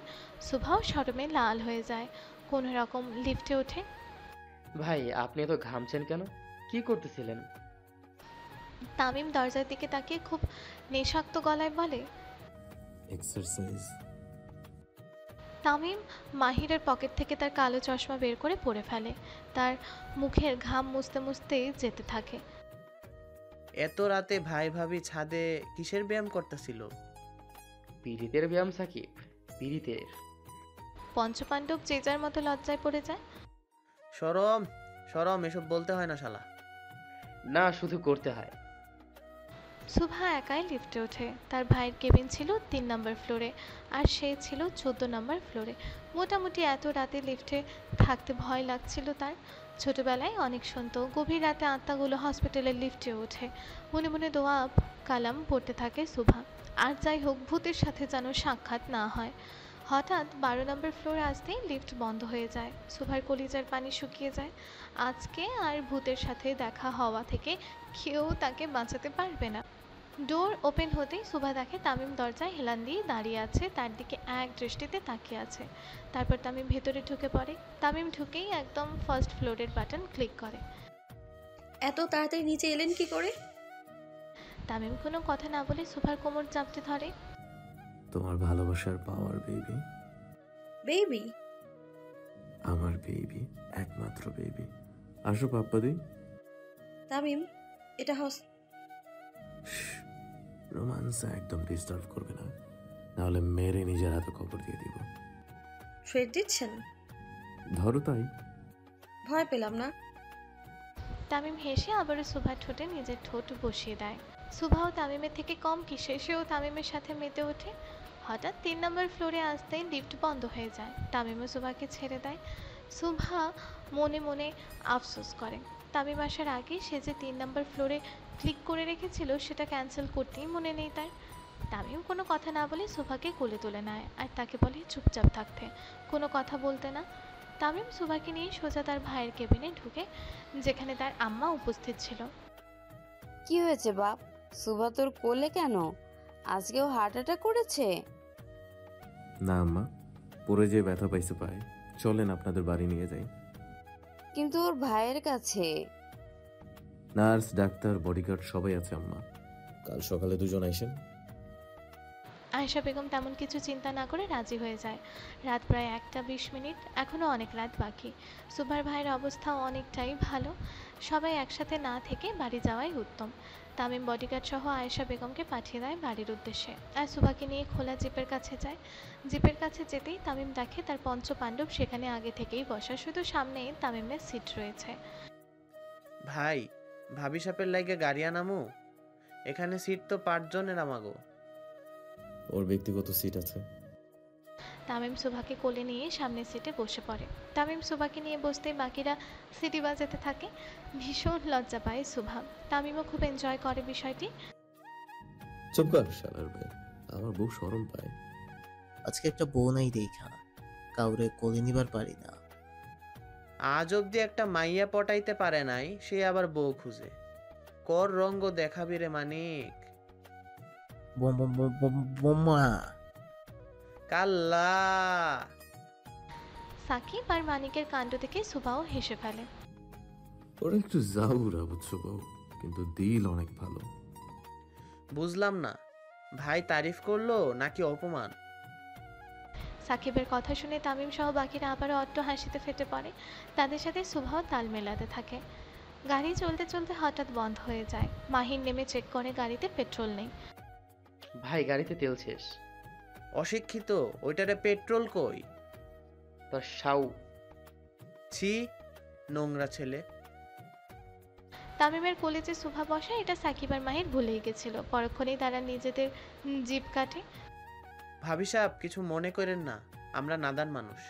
সুভাও শরমে লাল হয়ে যায়। কোনো রকম লিফটে ওঠে। ভাই আপনি এত ঘামছেন কেন? কি করতেছিলেন? তামিম দরজার দিকে তাকিয়ে খুব নেশাক্ত গলায় বলে, এক্সারসাইজ। তামিম মাহিরের পকেট থেকে তার কালো চশমা বের করে পরে ফেলে। তার মুখের ঘাম মুছতে মুছতে যেতে থাকে। এত রাতে ভাই ভাবি ছাদে কিসের ব্যায়াম করতেছিল? পীড়িতের ব্যায়াম সাকিব, পীড়িতের। পঞ্চপাণ্ডব যে যার মতো লজ্জায় পড়ে যায়। শরম শরম, এসব বলতে হয় না শালা। না, শুধু করতে হয়। সুভা একাই লিফটে ওঠে। তার ভাইয়ের কেবিন ছিল 3 নম্বর ফ্লোরে আর সে ছিল 14 নম্বর ফ্লোরে। মোটামুটি এত রাতে লিফটে থাকতে ভয় লাগছিল তার। ছোটবেলায় অনেক শুনত গভীর রাতে আত্মাগুলো হসপিটালের লিফটে ওঠে। মনে মনে দোয়া কালাম পড়তে থাকে সুভা। আর যাই হোক, ভূতের সাথে যেন সাক্ষাৎ না হয়। হঠাৎ 12 নম্বর ফ্লোরে আসতেই লিফট বন্ধ হয়ে যায়। সুভার কলিজার পানি শুকিয়ে যায়। আজকে আর ভূতের সাথে দেখা হওয়া থেকে কেউ তাকে বাঁচাতে পারবে না। ডোর ওপেন হতেই সুভা দেখে তামিম দরজায় হেলান দিয়ে দাঁড়িয়ে আছে, তার দিকে এক দৃষ্টিতে তাকিয়ে আছে। তারপর তামিম ভেতরে ঢুকে পড়ে। তামিম ঢুকেই একদম ফার্স্ট ফ্লোরের বাটন ক্লিক করে। এত তাড়াতাড়ি নিচে এলেন কি করে? তামিম কোনো কথা না বলে সুভার কোমর চাপতে ধরে। তোমার ভালোবাসার পাওয়ার বেবি। বেবি? আমার বেবি, একমাত্র বেবি। আসো পাপ্পা দি। তামিম, এটা রোমান্স একদম ডিস্টার্ব করবে না, নাহলে মেরে নিজের হাতে খবর দিয়ে দিব। থ্রেট দিচ্ছেন? ধরো তাই। ভয় পেলাম না। তামিম হেসে আবারও সুভার ঠোঁটে নিজের ঠোঁট বসিয়ে দেয়। সুভাও তামিমের থেকে কম কিসে, সেও তামিমের সাথে মেতে ওঠে। হঠাৎ 3 নম্বর ফ্লোরে আসতেই লিফট বন্ধ হয়ে যায়। তামিমও সুভাকে ছেড়ে দেয়। সুভা মনে মনে আফসোস করে, তামিম আসার আগে সে যে 3 নম্বর ফ্লোরে ক্লিক করে রেখেছিল সেটা ক্যান্সেল করতেই মনে নেই তার। তামিম কোনো কথা না বলে সুভাকে কোলে তুলে নেয় আর তাকে বলে চুপচাপ থাকতে, কোনো কথা বলতে না। তামিম সুভাকে নিয়ে সোজা তার ভাইয়ের কেবিনে ঢুকে, যেখানে তার আম্মা উপস্থিত ছিল। কি হয়েছে বাপ? সুভা তোর কোলে কেন? আজকেও হার্ট অ্যাটাক করেছে? না আম্মা, পরে যে ব্যথা পাইছে পায়। চলেন আপনাদের বাড়ি নিয়ে যাই। কিন্তু ওর ভাইয়ের কাছে। নার্স, ডাক্তার, বডিগার্ড সবাই আছে আম্মা। কাল সকালে দুজন আইসেন। আয়েশা বেগম তেমন কিছু চিন্তা না করে রাজি হয়ে যায়। রাত প্রায় 1টা 20 মিনিট, এখনও অনেক রাত বাকি। সুভার ভাইয়ের অবস্থাও অনেকটাই ভালো। সবাই একসাথে না থেকে বাড়ি যাওয়াই উত্তম। তামিম বডিগার্ড সহ আয়েশা বেগমকে পাঠিয়ে দেয় বাড়ির উদ্দেশ্যে, আর সুভাকে নিয়ে খোলা জিপের কাছে যায়। জিপের কাছে যেতেই তামিম দেখে তার পঞ্চপাণ্ডব সেখানে আগে থেকেই বসা, শুধু সামনে তামিমের সিট রয়েছে। ভাই, ভাবি সাপের লাইগে গাড়ি আনামু? এখানে সিট তো 5 জনের আমাগো। ওর ব্যক্তিগত সিট আছে। তামিম সুভাকে কোলে নিয়ে সামনের সিটে বসে পড়ে। তামিম সুভাকে নিয়ে বসতেই বাকিরা সিটি বাজাতে থাকে। ভীষণ লজ্জা পায় সুভা। তামিমও খুব এনজয় করে বিষয়টি। চুপ কর শালার ভাই, আমার বউ শরম পায়। আজকে একটা বউ নাই দেখা কাউরে কোলে নিবার পারি না। আজ অব্দি একটা মাইয়া পটাইতে পারে নাই, সে আবার বউ খুঁজে। কর রঙ্গ দেখাবি রে মানিক। বোমা কাল্লা। সাকিব আর মানিকের কাণ্ড দেখে সুভাও হেসে ফেলে। ওরা একটু জাউরা বুঝছো বউ, কিন্তু দিল অনেক ভালো। বুঝলাম না, ভাই তারিফ করলো নাকি অপমান? সাকিবের কথা শুনে তামিম সহ বাকিরা আবারও অট্ট হাসিতে ফেটে পড়ে। তাদের সাথে সুভাও তাল মেলাতে থাকে। গাড়ি চলতে চলতে হঠাৎ বন্ধ হয়ে যায়। মাহিন নেমে চেক করে গাড়িতে পেট্রোল নেই। ভাই গাড়িতে তেল শেষ। অশিক্ষিত, ওইটারে পেট্রোল কই? তার সাউ। ছি, নোংরা ছেলে। তামিমের কোলে যে সুভা বসা, এটা সাকিব আর মাহির ভুলেই গেছিল। পরক্ষণেই তারা নিজেদের জিপ কাটে। ভাবি সাহেব, কিছু মনে করেন না, আমরা নাদান মানুষ।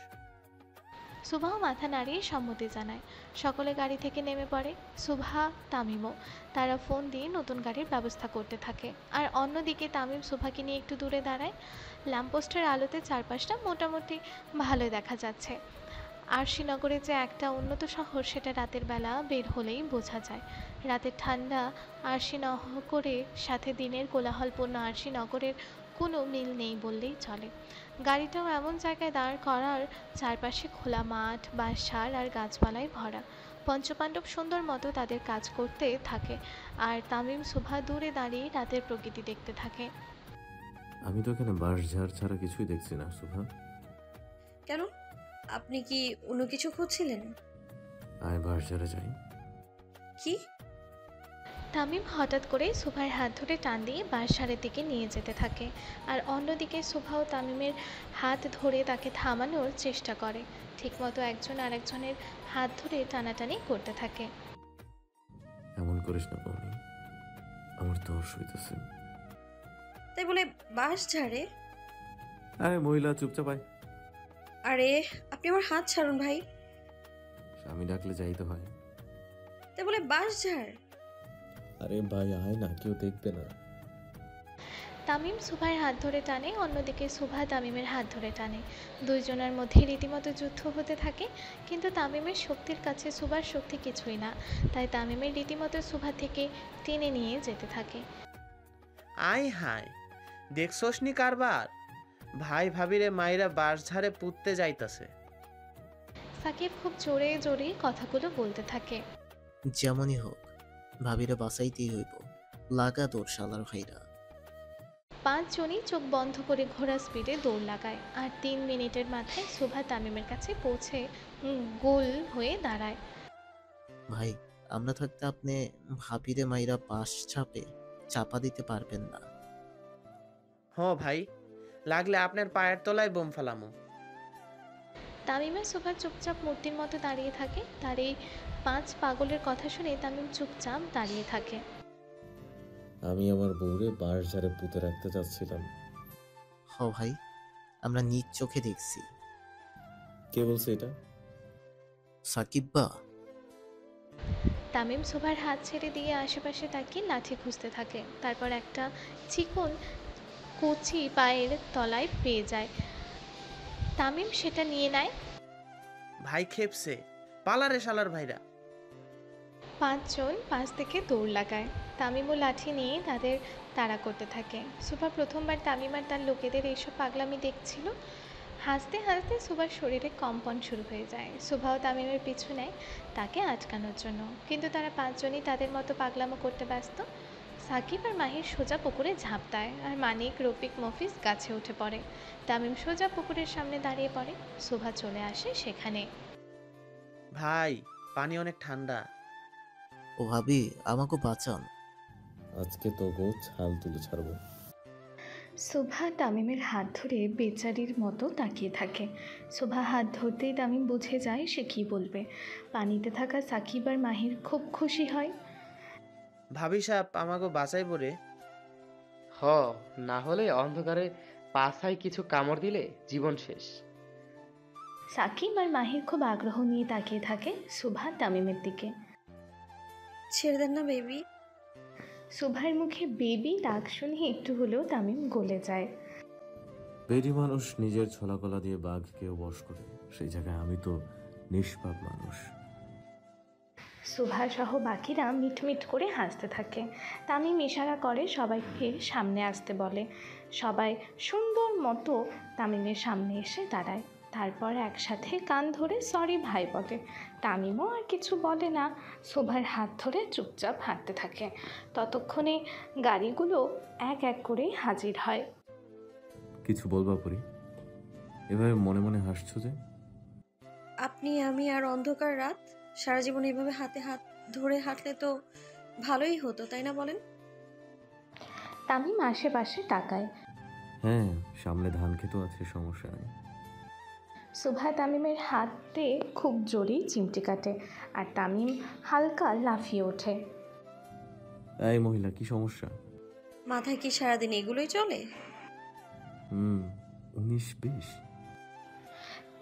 সুভাও মাথা নাড়িয়ে সম্মতি জানায়। সকলে গাড়ি থেকে নেমে পড়ে, সুভা তামিমও। তারা ফোন দিয়ে নতুন গাড়ির ব্যবস্থা করতে থাকে। আর অন্যদিকে তামিম সুভাকে নিয়ে একটু দূরে দাঁড়ায়। ল্যাম্পপোস্টের আলোতে চারপাশটা মোটামুটি ভালোই দেখা যাচ্ছে। আরশিনগরে যে একটা উন্নত শহর, সেটা রাতের বেলা বের হলেই বোঝা যায়। রাতের ঠান্ডা আরশিনগরের সাথে দিনের কোলাহলপূর্ণ আরশিনগরের কোনো মিল নেই বললেই চলে। গাড়িটাও এমন জায়গায় দাঁড় করার, চারপাশে খোলা মাঠ, বাঁশঝাড় আর গাছপালায় ভরা। পঞ্চপাণ্ডব সুন্দর মতো তাদের কাজ করতে থাকে, আর তামিম সুভা দূরে দাঁড়িয়ে রাতের প্রকৃতি দেখতে থাকে। আমি তো এখানে বাঁশঝাড় ছাড়া কিছুই দেখছি না সুভা। কেন? আপনি কি অন্য কিছু খুঁজছিলেন? আয় বাঁশঝাড়ে যাই। কি? তামিম হঠাৎ করে সুভার হাত ধরে টান দিয়ে বাঁশঝাড়ের দিকে নিয়ে যেতে থাকে, আর অন্যদিকে সুভাও তামিমের হাত ধরে তাকে থামানোর চেষ্টা করে। ঠিকমতো একজন আরেকজনের হাত ধরে টানাটানি করতে থাকে। এমন করিস না বৌনি, আমার তো অসুবিধা। তাই বলে বাস ঝাড়ে? আরে মহিলা, চুপচাপ আয়। আরে আপনি আমার হাত ছাড়ুন ভাই। স্বামী ডাকলে যাইতে হয়। তাই বলে বাস ঝাড়? আরে ভাই আয় না, কেউ দেখবে না। তামিম সুভার হাত ধরে টানে, অন্যদিকে সুভা তামিমের হাত ধরে টানে। দুইজনের মধ্যে রীতিমতো যুদ্ধ হতে থাকে, কিন্তু তামিমের শক্তির কাছে সুভার শক্তি কিছুই না। তাই তামিমের রীতিমতো সুভা থেকে টেনে নিয়ে যেতে থাকে। আয় হায়, দেখছস নি কারবার? ভাই ভাবিরে মাইরা বাঁশঝাড়ে পুঁততে যাইতাছে। সাকিব খুব জোরে জোরে কথাগুলো বলতে থাকে। যেমনই হোক, ভাবিরে বাঁচাইতেই হইব। লাগা তোর শালার ভাইরা। 5 জনই চোখ বন্ধ করে ঘোড়া স্পিডে দৌড় লাগায়, আর 3 মিনিটের মাথায় সুভা তামিমের কাছে পৌঁছে গোল হয়ে দাঁড়ায়। ভাই, আমরা থাকতে আপনি ভাবিরে মাইরা বাঁশ চাপা দিতে পারবেন না। হ ভাই, লাগলে আপনার পায়ের তলায় বোম ফালামো। তামিমা সোফার চুপচাপ মূর্তির মতো দাঁড়িয়ে থাকে। তার এই 5 পাগলের কথা শুনে তামিম চুপচাপ দাঁড়িয়ে থাকে। আমি আমার বউরে বাঁশ ঝাড়ে পুঁতে রাখতে চাচ্ছিলাম। হ ভাই, আমরা নিজ চোখে দেখছি। কে বলছে এটা? সাকিব্বা। তামিম সোফার হাত ছেড়ে দিয়ে আশেপাশে তাকিয়ে লাঠি খুঁজতে থাকে। তারপর একটা চিকন কচি পায়ের তলায় পেয়ে যায়। তামিম সেটা নিয়ে নেয়। ভাই খেপছে, পালারে শালার ভাইরা। 5 জন পাশ থেকে দৌড় লাগায়। তামিমও লাঠি নিয়ে তাদের তাড়া করতে থাকে। সুভা প্রথমবার তামিম আর তার লোকেদের এইসব পাগলামি দেখছিল। হাসতে হাসতে সুভার শরীরে কম্পন শুরু হয়ে যায়। সুভাও তামিমের পিছু নেয় তাকে আটকানোর জন্য, কিন্তু তারা 5 জনই তাদের মতো পাগলামো করতে ব্যস্ত। সাকিব আর মাহির সোজা পুকুরে ঝাঁপ দেয়, আর মানিক, রফিক, মফিজ গাছে উঠে পড়ে। তামিম সোজা পুকুরের সামনে দাঁড়িয়ে পড়ে। সুভা চলে আসে সেখানে। ভাই পানি অনেক ঠান্ডা। ও ভাবি, আমাকে বাঁচান। আজকে তো গো ছাল তুলে ছাড়বো। সুভা তামিমের হাত ধরে বেচারির মতো তাকিয়ে থাকে। সুভা হাত ধরতেই তামিম বুঝে যায় সে কী বলবে। পানিতে থাকা সাকিব আর মাহির খুব খুশি হয়। ভাবি সাপ আমাকে বাঁচাই পড়ে। হ, না হলে অন্ধকারে পাছায় কিছু কামড় দিলে জীবন শেষ। সাকিব আর মাহির খুব আগ্রহ নিয়ে তাকিয়ে থাকে সুভা তামিমের দিকে। ছেড়ে দেন না বেবি। সুভার মুখে বেবি ডাক শুনে একটু হলেও তামিম গলে যায়। বেডি মানুষ নিজের ছোলাকলা দিয়ে বাঘকেও বশ করে, সেই জায়গায় আমি তো নিষ্পাপ মানুষ। সুভা সহ বাকিরা মিটমিট করে হাসতে থাকে। তামিম ইশারা করে সবাইকে সামনে আসতে বলে। সবাই সুন্দর মতো তামিমের সামনে এসে দাঁড়ায়। তারপর একসাথে কান ধরে সরি ভাই বলে। তামিমও আর কিছু বলে না, সুভার হাত ধরে চুপচাপ হাঁটতে থাকে। ততক্ষণে গাড়িগুলো এক এক করে হাজির হয়। কিছু বলবা পরি? এভাবে মনে মনে হাসছো যে? আপনি, আমি আর অন্ধকার রাত সারা জীবন এইভাবে হাতে হাত ধরে হাঁটলে তো ভালোই হতো, তাই না বলেন? তামিম আশেপাশে তাকায়। হ্যাঁ, সামনে ধান খেতো আছে, সমস্যা নেই। সুভা তামিমের হাতে খুব জোরেই চিমটি কাটে, আর তামিম হালকা লাফিয়ে ওঠে। এই মহিলা, কি সমস্যা? মাথায় কি সারাদিন এগুলোই চলে? 19-20।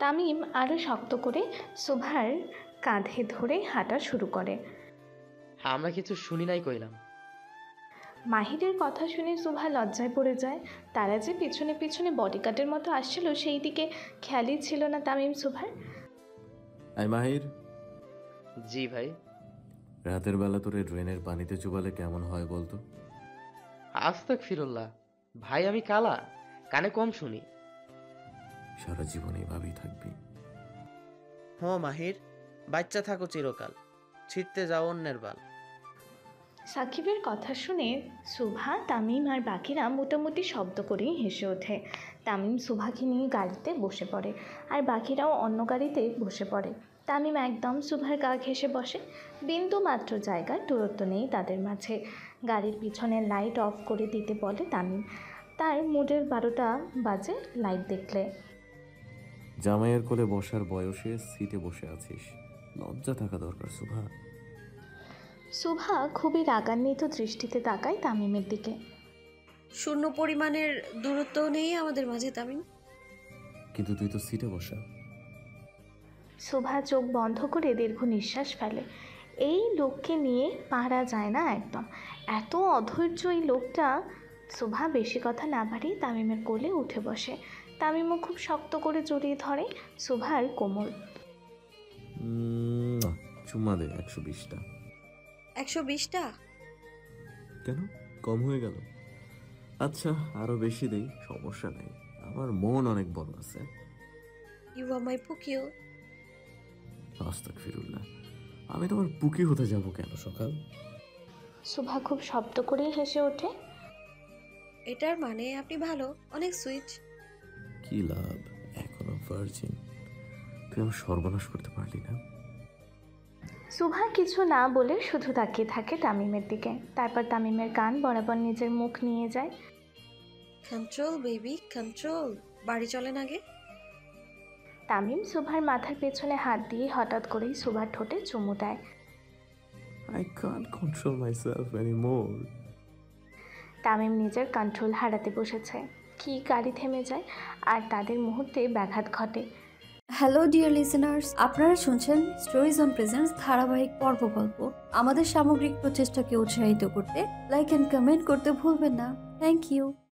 তামিম আরও শক্ত করে সুভার কাঁধে ধরে হাঁটা শুরু করে। আমরা কিছু শুনি নাই কইলাম। মাহিরের কথা শুনে সুভা লজ্জায় পড়ে যায়। তারা যে পিছনে পিছনে বডিগার্ডের মতো আসছিল সেই দিকে খেয়ালই ছিল না তামিম সুভার। এই মাহির। জি ভাই। রাতের বেলা তোরে ড্রেনের পানিতে চুবালে কেমন হয় বলতো? আস্তাগফিরুল্লাহ ভাই, আমি কালা, কানে কম শুনি। সারা জীবন এইভাবেই থাকবি। হ মাহির, বাচ্চা থাকো চিরকাল, ছিটতে যাও অন্যের বাল। সাকিবের কথা শুনে সুভা, তামিম আর বাকিরা মোটামুটি শব্দ করেই হেসে ওঠে। তামিম সুভাকে নিয়ে গাড়িতে বসে পড়ে, আর বাকিরাও অন্য গাড়িতে বসে পড়ে। তামিম একদম সুভার গা ঘেঁষে বসে। বিন্দু মাত্র জায়গার দূরত্ব নেই তাদের মাঝে। গাড়ির পিছনের লাইট অফ করে দিতে বলে তামিম। তার মুডের 12টা বাজে লাইট দেখলে। জামাইয়ের কোলে বসার বয়সে সিটে বসে আছিস, লজ্জা থাকা দরকার সুভা। সুভা খুবই রাগান্বিত দৃষ্টিতে তাকায় তামিমের দিকে। শূন্য পরিমাণের দূরত্ব নেই আমাদের মাঝে তামিম। কিন্তু তুই তো সিটে বসা। সুভা চোখ বন্ধ করে দীর্ঘ নিঃশ্বাস ফেলে। এই লোককে নিয়ে পারা যায় না একদম, এত অধৈর্য এই লোকটা। সুভা বেশি কথা না বাড়িয়ে তামিমের কোলে উঠে বসে। তামিমও খুব শক্ত করে জড়িয়ে ধরে সুভার কোমল। চুম্মা দে 120টা। 120টা? কেন, কম হয়ে গেল? আচ্ছা, আরো বেশি দেই, সমস্যা নেই, আমার মন অনেক বড় আছে। ইউ আর মাই পুকিও। আস্তাগফিরুল্লাহ, আমি তোমার পুকি হতে যাব কেন সকাল? সুভা খুব শব্দ করেই হেসে ওঠে। এটার মানে আপনি ভালো, অনেক সুইট। কি লাভ, এখনো ভার্জিন। তুই আমার সর্বনাশ করতে পারলি না। সুভা কিছু না বলে শুধু তাকিয়ে থাকে তামিমের দিকে। তারপর তামিমের কান বরাবর নিজের মুখ নিয়ে যায়। Control baby, control. বাড়ি চলেন আগে। তামিম সুভার মাথার পেছনে হাত দিয়ে হঠাৎ করেই সুভার ঠোঁটে চুমু দেয়। I can't control myself anymore. Tamim নিজের কন্ট্রোল হারাতে বসেছে। কি গাড়ি থেমে যায় আর তাদের মুহূর্তে ব্যাঘাত ঘটে। হ্যালো ডিয়ার লিসেনার্স, আপনারা শুনছেন স্টোরিজ অন প্রেজেন্স ধারাবাহিক পর্ব গল্প। আমাদের সামগ্রিক প্রচেষ্টাকে উৎসাহিত করতে লাইক অ্যান্ড কমেন্ট করতে ভুলবেন না। Thank you.